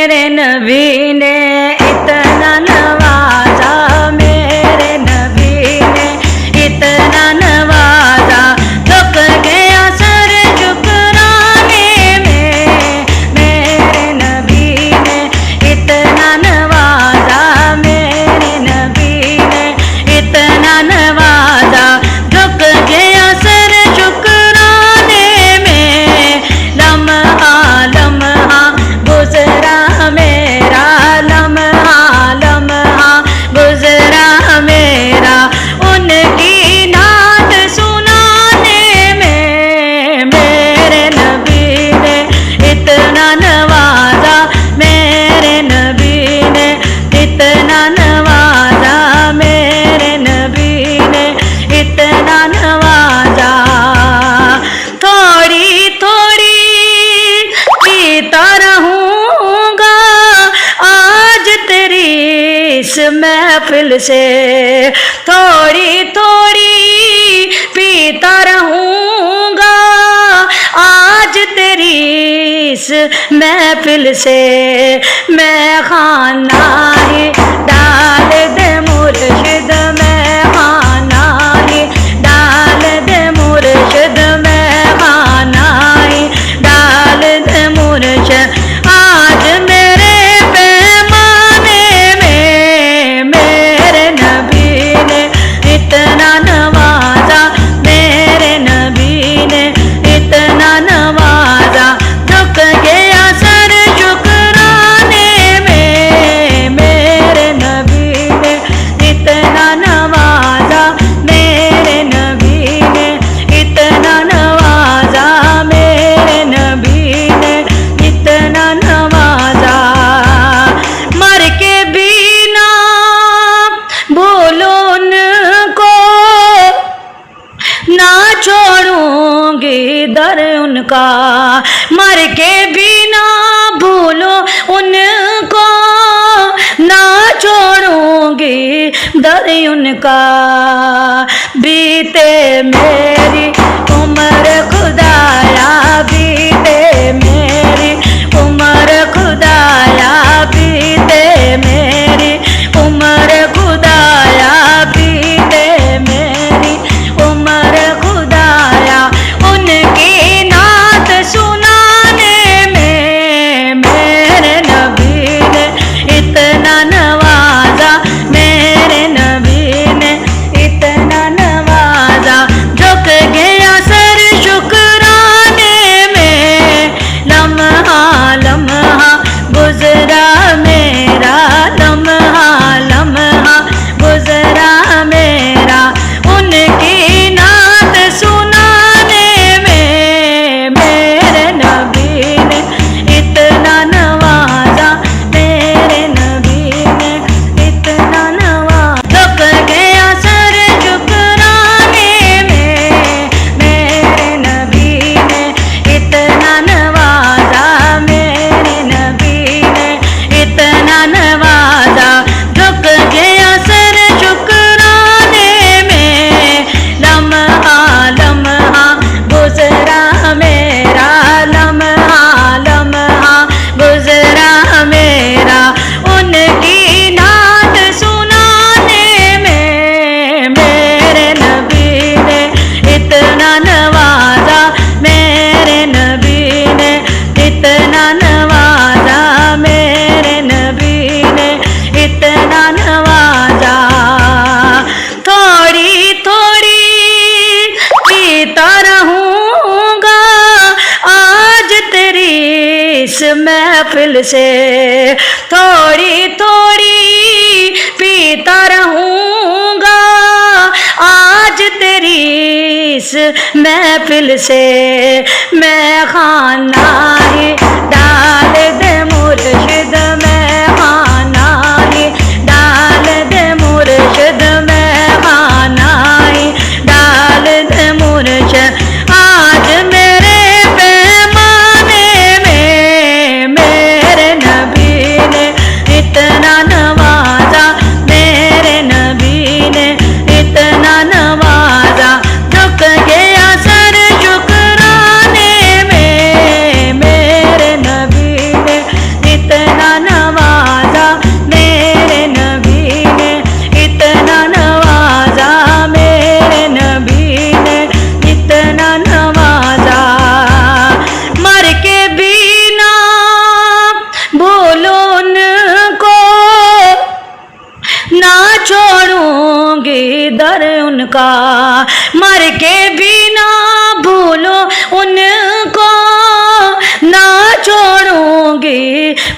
मेरे नबी ने इतना नवाजा, मेरे नबी ने इतना नवाजा, झुक गया सर झुकराने में। मेरे नबी ने इतना नवाजा, मेरे नबी ने इतना नवाजा, झुक गया सर झुकराने में। लम्हा लम्हा गुजरा मेरा, लम्हा लम्हा गुजरा मेरा, उनकी नात सुनाने में। मेरे नबी ने इतना नवाजा, मेरे नबी ने इतना नवाजा, मेरे नबी ने इतना नवाजा। थोड़ी थोड़ी पीता रहूँगा आज तेरी इस महफिल से, थोड़ी थोड़ी पीता रहूँगा आज तेरी इस महफिल से। मैं खाना ही डाल दे मुर्शिद, मैं खाना ही डाल दे मुर्शिद, मैं खाना ही डाल दे मुर्शिद। आज मेरे पैमाने में मेरे नबी ने इतना नवाजा, मेरे नबी ने इतना नवाजा, झुक गया सर झुकराने में। मेरे नबी ने इतना नवाजा, मेरे नबी ने इतना नवाजा, मेरे नबी ने इतना नवाजा। मर के भी ना भूलो उनको, ना छोड़ूंगी दर उनका। मर के भी ना भूलो उनको, ना छोड़ूंगी दर उनका। बीते मेरी उम्र खुदाया, बीते मेरी उम्र खुदाया, बीते मेरी उम्र खुदाया, बीते मेरी उम्र खुदाया, उनकी नात सुनाने में। मेरे नबी ने इतना नवाजा, मेरे नबी ने इतना नवाजा, झुक गया सर शुक्राने में। लम्हा लम्हा गुजरा मेरा, लम्हा लम्हा गुजरा मेरा, उनकी नात सुनाने में। मेरे नबी ने इतना नवाजा, मेरे नबी ने इतना नवाजा, झुक गया सर झुकराने में। मेरे नबी ने इतना नवाजा, मेरे नबी ने इतना नवाजा, झुक गया सर झुकराने में। लम्हा लम्हा गुजरा मेरा, लम्हा लम्हा गुजरा मेरा, उनकी नात सुनाने में। मेरे नबी ने इतना नवाजा, मेरे नबी ने इतना नवाजा, मेरे नबी ने इतना नवाजा। थोड़ी थोड़ी पीता रहूँगा आज तेरी इस महफिल से, थोड़ी थोड़ी पीता रहूँगा आज तेरी इस महफिल से। मैं खाना ही डाल दे मुर्शिद, मैं खाना ही डाल दे मुर्शिद, मैं खाना ही डाल दे मुर्शिद। आज मेरे पैमाने में मेरे नबी ने इतना नवाजा, मेरे नबी ने इतना नवाजा, झुक गया सर झुकराने में। मेरे नबी ने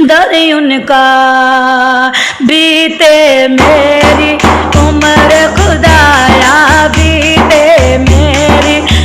दर उनका। बीते मेरी उम्र खुदाया, बीते मेरी